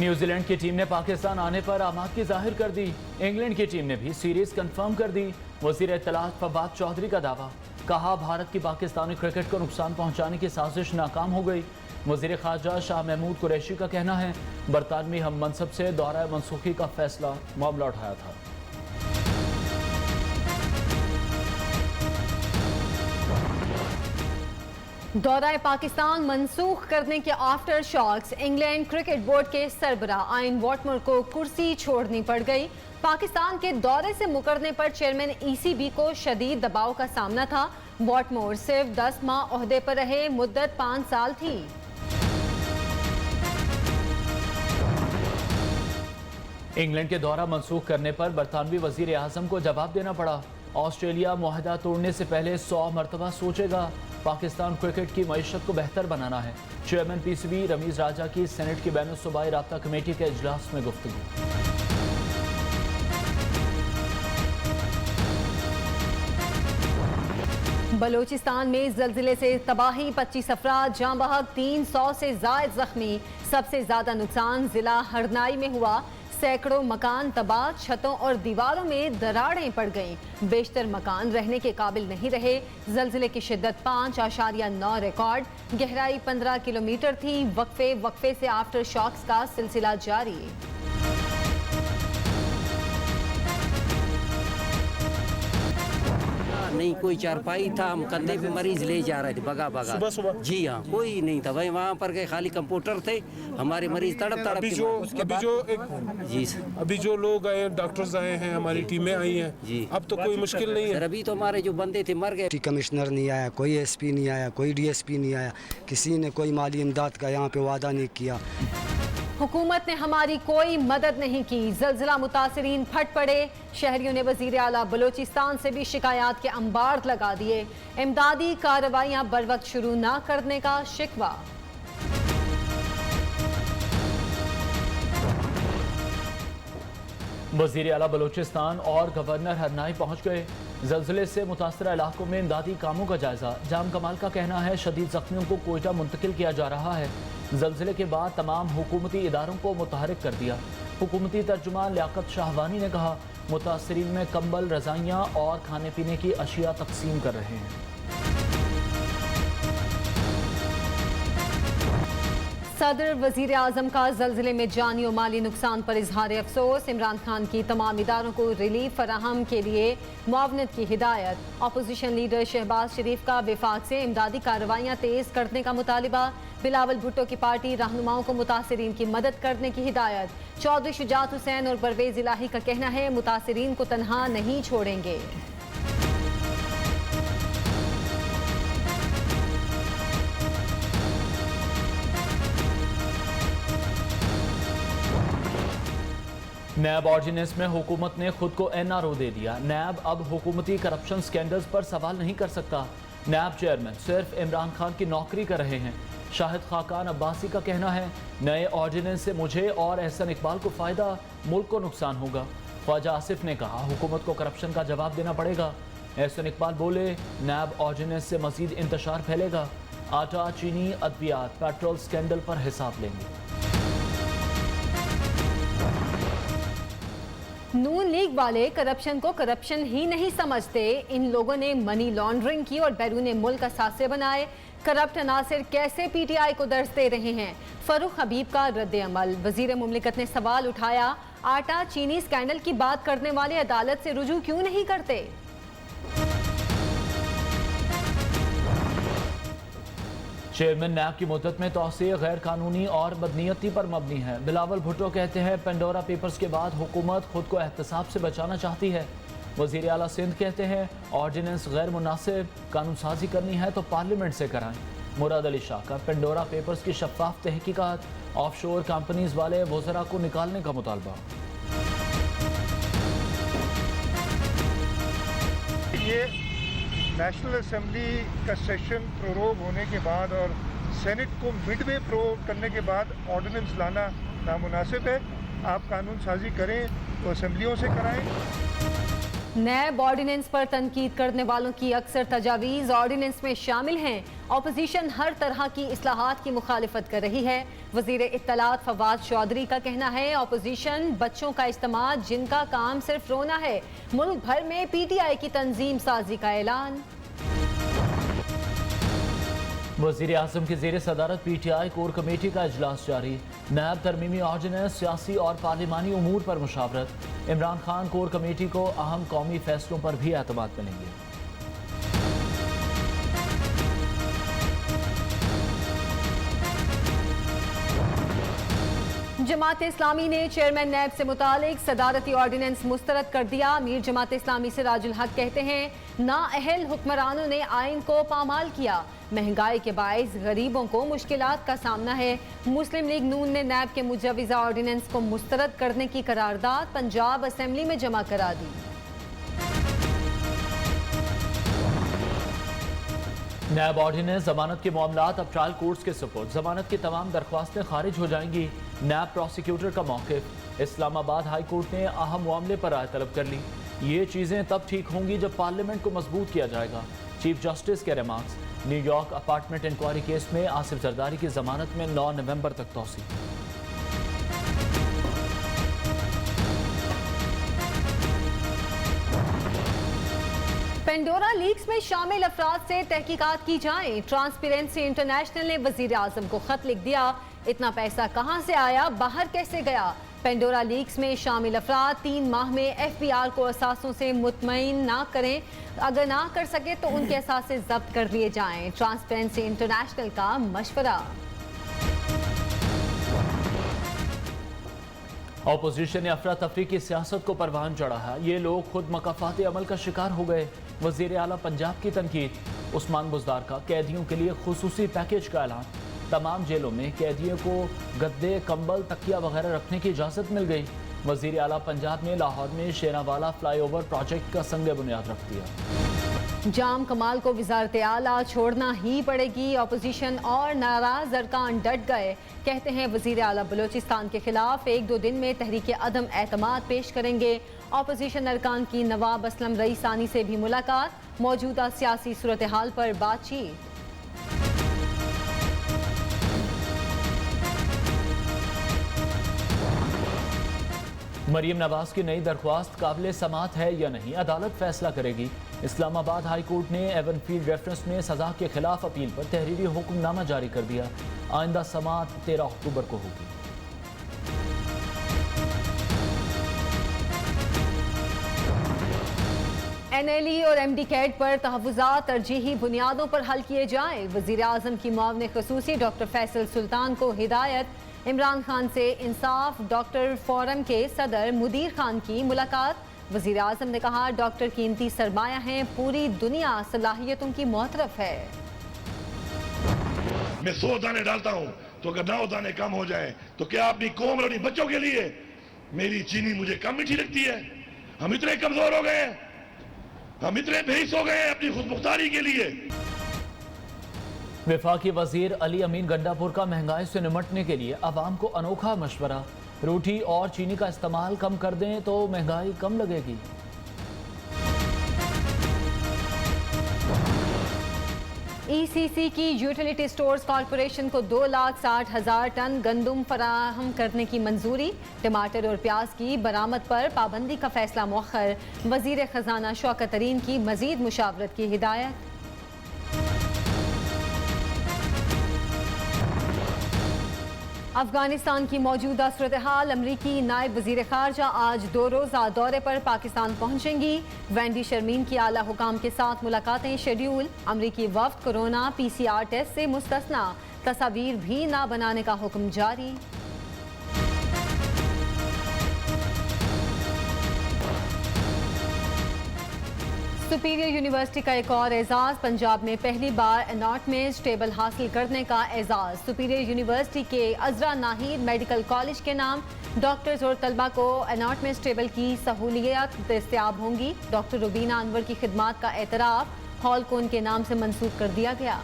New Zealand की team ने पाकिस्तान आने पर आमादगी जाहिर कर दी। इंग्लैंड की टीम ने भी सीरीज कंफर्म कर दी। वजीर इत्तलात फवाद चौधरी का दावा, कहा भारत की पाकिस्तानी क्रिकेट को नुकसान पहुंचाने की साजिश नाकाम हो गई। वजीर खारजा शाह महमूद कुरैशी का कहना है, बरतानवी हम मनसब से दौरा मनसूखी का फैसला मामला उठाया था। दौरा पाकिस्तान मंसूख करने के aftershocks, England cricket board के सरबरा आइन वॉटमोर को कुर्सी छोड़नी पड़ गई। पाकिस्तान के दौरे से मुकरने पर चेयरमैन ईसीबी को शदीद दबाव का सामना था। वॉटमोर सिर्फ 10 माह ओहदे पर रहे, मुद्दत 5 साल थी। इंग्लैंड के दौरा मंसूख करने पर बरतानवी वजीर आजम को जवाब देना पड़ा। ऑस्ट्रेलिया मुआहदा तोड़ने से पहले 100 मरतबा सोचेगा। पाकिस्तान क्रिकेट की मईशत को बेहतर बनाना है। चेयरमैन पीसीबी रमीज राजा की सेनेट की बैनुल-सूबाई राब्ता कमेटी के इजलास में गुफ्तगू। बलोचिस्तान में जल्जिले से तबाही, 25 अफराद जाँ बहक, 300 से जायद जख्मी। सबसे ज्यादा नुकसान जिला हरनाई में हुआ। सैकड़ों मकान तबाह, छतों और दीवारों में दरारें पड़ गईं। बेशतर मकान रहने के काबिल नहीं रहे। जल्जिले की शिद्दत 5.9 रिकॉर्ड, गहराई 15 किलोमीटर थी। वक्फे से आफ्टर शॉक्स का सिलसिला जारी। नहीं कोई चारपाई था, हम कंधे पे मरीज ले जा रहे थे बगा बगा। सुबह जी हाँ, कोई नहीं था भाई, वहाँ पर के खाली कंप्यूटर थे। हमारे मरीज तड़प अभी जो लोग आए, डॉक्टर्स आए हैं, हमारी टीमें आई हैं जी, अब तो कोई मुश्किल नहीं है। अभी तो हमारे जो बंदे थे मर गए। कमिश्नर नहीं आया, कोई एसपी नहीं आया, कोई डीएसपी नहीं आया, किसी ने कोई माली इमदाद का यहाँ पे वादा नहीं किया। हुकूमत ने हमारी कोई मदद नहीं की। जल्जिला मुतासरीन फट पड़े। शहरियों ने वजीर आला बलोचिस्तान से भी शिकायत के अंबार लगा दिए। इमदादी कार्रवाइयां बरवक्त शुरू न करने का शिकवा। वजीर आला बलोचिस्तान और गवर्नर हरनाई पहुंच गए। जल्जिले से मुतासरा इलाकों में इमदादी कामों का जायजा। जाम कमाल का कहना है, शदीद जख्मियों को कोयटा मुंतकिल किया जा रहा है। जल्जिले के बाद तमाम हुकूमती इदारों को मुतहरिक कर दिया। हुकूमती तर्जुमान लियाकत शाहवानी ने कहा, मुतासरीन में कंबल, रजाइयाँ और खाने पीने की अशिया तकसीम कर रहे हैं। सदर वजीर आजम का जल्जिले में जानी और माली नुकसान पर इजहार अफसोस। इमरान खान की तमाम इदारों को रिलीफ फराहम के लिए मुआवनत की हिदायत। अपोजिशन लीडर शहबाज शरीफ का विफाक से इमदादी कार्रवाइयाँ तेज करने का मुतालिबा। बिलावल भुट्टो की पार्टी रहनुमाओं को मुतासरीन की मदद करने की हिदायत। चौधरी शुजात हुसैन और परवेज इलाही का कहना है, मुतासरीन को तनहा नहीं छोड़ेंगे। नैब ऑर्डिनेंस में हुकूमत ने खुद को एनआरओ दे दिया। नैब अब हुकूमती करप्शन स्कैंडल्स पर सवाल नहीं कर सकता। नैब चेयरमैन सिर्फ इमरान खान की नौकरी कर रहे हैं। शाहिद खाकान अब्बासी का कहना है, नए ऑर्डिनेंस से मुझे और एहसन इकबाल को फ़ायदा, मुल्क को नुकसान होगा। ख्वाजा आसिफ ने कहा, हुकूमत को करप्शन का जवाब देना पड़ेगा। एहसन इकबाल बोले, नैब ऑर्डिनेंस से मजीद इंतशार फैलेगा। आटा, चीनी, अद्वियात, पेट्रोल स्कैंडल पर हिसाब लेंगे। नून लीग वाले करप्शन को करप्शन ही नहीं समझते। इन लोगों ने मनी लॉन्ड्रिंग की और बैरून मुल्क असासे बनाए। करप्ट अनासिर कैसे पीटीआई को दर्ज दे रहे हैं? फरूख हबीब का रद्द अमल। वजीर मुमलिकत ने सवाल उठाया, आटा चीनी स्कैंडल की बात करने वाले अदालत से रुजू क्यों नहीं करते? चेयरमैन नैब की मुद्दत में तौसीए गैर कानूनी और बदनीयती पर मबनी है। बिलावल भुट्टो कहते हैं, पेंडोरा पेपर्स के बाद हुकूमत खुद को एहतसाब से बचाना चाहती है। वजीर आला सिंध कहते हैं, ऑर्डिनेंस गैर मुनासिब, कानून साजी करनी है तो पार्लियामेंट से कराएं। मुराद अली शाह का पेंडोरा पेपर्स की शफाफ तहकीकात, ऑफशोर कंपनीज वाले वज़रा को निकालने का मुतालबा। ये नेशनल असेंबली का सेशन प्रोरोग होने के बाद और सेनेट को मिडवे प्रोरोग करने के बाद ऑर्डिनेंस लाना नामुनासिब है। आप कानून साजी करें तो असेंबलियों से कराएं। नैब ऑर्डिनेंस पर तनकीद करने वालों की अक्सर तजावीज़ ऑर्डिनेंस में शामिल हैं। अपोजिशन हर तरह की इस्लाहात की मुखालिफत कर रही है। वजीर इत्तलात फवाद चौधरी का कहना है अपोजिशन बच्चों का इस्तेमाल जिनका काम सिर्फ रोना है। मुल्क भर में PTI की तंजीम साजी का ऐलान। वज़ीर आज़म की ज़ेर सदारत PTI कोर कमेटी का इजलास जारी। नैब तरमीमी ऑर्डिनेंस, सियासी और पार्लिमानी उमूर पर मुशावरत। इमरान खान कोर कमेटी को अहम कौमी फैसलों पर भी एतमाद मिलेंगे। जमात इस्लामी ने चेयरमैन नैब से मुतालिक सदारती ऑर्डिनेंस मुस्तरद कर दिया। मीर जमात इस्लामी सिराजुल हक कहते हैं नाअहल हुक्मरानों ने आइन को पामाल किया। महंगाई के बायस गरीबों को मुश्किलात का सामना है। मुस्लिम लीग नून ने नैब के मुजवज़ा ऑर्डिनेंस को मुस्तरद करने की करारदाद पंजाब असेंबली में जमा करा दी। नैब ऑर्डिनेंस जमानत के मामलात अब ट्रायल कोर्ट्स के सपोर्ट। जमानत की तमाम दरख्वास्तें खारिज हो जाएंगी। नैब प्रोसिक्यूटर का मौक़िफ़। इस्लामाबाद हाई कोर्ट ने अहम मामले पर राय तलब कर ली। ये चीज़ें तब ठीक होंगी जब पार्लियामेंट को मजबूत किया जाएगा। चीफ जस्टिस के remarks. New York apartment inquiry case में आसिफ जरदारी की जमानत में 9 नवंबर तक तौसी। पेंडोरा लीक्स में शामिल अफराद से तहकीकात की जाए। ट्रांसपेरेंसी इंटरनेशनल ने वजीर आजम को खत लिख दिया। इतना पैसा कहां से आया, बाहर कैसे गया। पेंडोरा लीक्स में शामिल अफराद 3 माह में FBI को असासों से मुतमईन ना करें। अगर ना कर सके तो उनके असासे जब्त कर लिए जाएं। ट्रांसपेरेंसी इंटरनेशनल का मशवरा। अपोजिशन ने अफरा तफरी की सियासत को परवान चढ़ा है। ये लोग खुद मकाफाती अमल का शिकार हो गए। वजीर आला पंजाब की तनकीद। उस्मान बुज़दार का कैदियों के लिए खुसूसी पैकेज का ऐलान। तमाम जेलों में कैदियों को गद्दे, कंबल, तकिया वगैरह रखने की इजाज़त मिल गई। वजीर आला पंजाब ने लाहौर में शेरावाला फ्लाईओवर प्रोजेक्ट का संग बुनियाद रख दिया। जाम कमाल को वजारत आला छोड़ना ही पड़ेगी। अपोजिशन और नाराज अरकान डट गए। कहते हैं वजीर आला बलोचिस्तान के खिलाफ 1-2 दिन में तहरीक अदम एतमाद पेश करेंगे। अपोजिशन अरकान की नवाब असलम रईसानी से भी मुलाकात। मौजूदा सियासी सूरत हाल पर बातचीत। मरीम नवाज की नई दरख्वास्त काबिल समात है या नहीं, अदालत फैसला करेगी। इस्लामाबाद हाई कोर्ट ने एवनफील्ड रेफरेंस में सजा के खिलाफ अपील पर तहरीरी हुक्मनामा जारी कर दिया। आइंदा समात 13 अक्टूबर को होगी। NLE और MD कैट पर तहफ़्फ़ुज़ात तरजीही बुनियादों पर हल किए जाएं। वज़ीर आज़म की मुआविन ख़ुसूसी डॉक्टर फैसल सुल्तान को हिदायत। इमरान खान से इंसाफ डॉक्टर फोरम के सदर मुदीर खान की मुलाकात। वज़ीर आज़म ने कहा डॉक्टर कीमती सरमाया हैं, पूरी दुनिया सलाहियतों की मोहतरफ है। मैं 100 दाने डालता हूँ तो अगर 9 दाने कम हो जाए तो क्या अपनी कौम और अपनी बच्चों के लिए मेरी चीनी मुझे कम मीठी लगती है? हम इतने कमजोर हो गए हैं, हम इतने बेहिस हो गए हैं अपनी खुदमुख्तारी के लिए। वफाकी वजीर अली अमीन गंडापुर का महंगाई से निमटने के लिए अवाम को अनोखा मशवरा। रोटी और चीनी का इस्तेमाल कम कर दें तो महंगाई कम लगेगी। ECC की यूटिलिटी स्टोर्स कॉरपोरेशन को 2,60,000 टन गंदम फराहम करने की मंजूरी। टमाटर और प्याज की बरामद पर पाबंदी का फैसला मौखर। वजीर खजाना शौकत तरीन की मजीद मुशावरत की हिदायत। अफगानिस्तान की मौजूदा सूरत हाल। अमरीकी नायब वजीर खारजा आज 2 रोज़ा दौरे पर पाकिस्तान पहुंचेंगी। वैंडी शर्मीन की आला हुकाम के साथ मुलाकातें शेड्यूल। अमरीकी वफ्द कोरोना PCR टेस्ट से मुस्तस्ना। तस्वीर भी ना बनाने का हुक्म जारी। सुपीरियर यूनिवर्सिटी का एक और एजाज। पंजाब में पहली बार एनॉटमेंट टेबल हासिल करने का एजाज। सुपीरियर यूनिवर्सिटी के अजरा नाहिद मेडिकल कॉलेज के नाम डॉक्टर्स और तलबा को एनॉटमेंट टेबल की सहूलियत दस्तयाब होंगी। डॉक्टर रुबीना अनवर की खिदमात का एतराफ़ हॉल को उनके नाम से मंसूब कर दिया गया।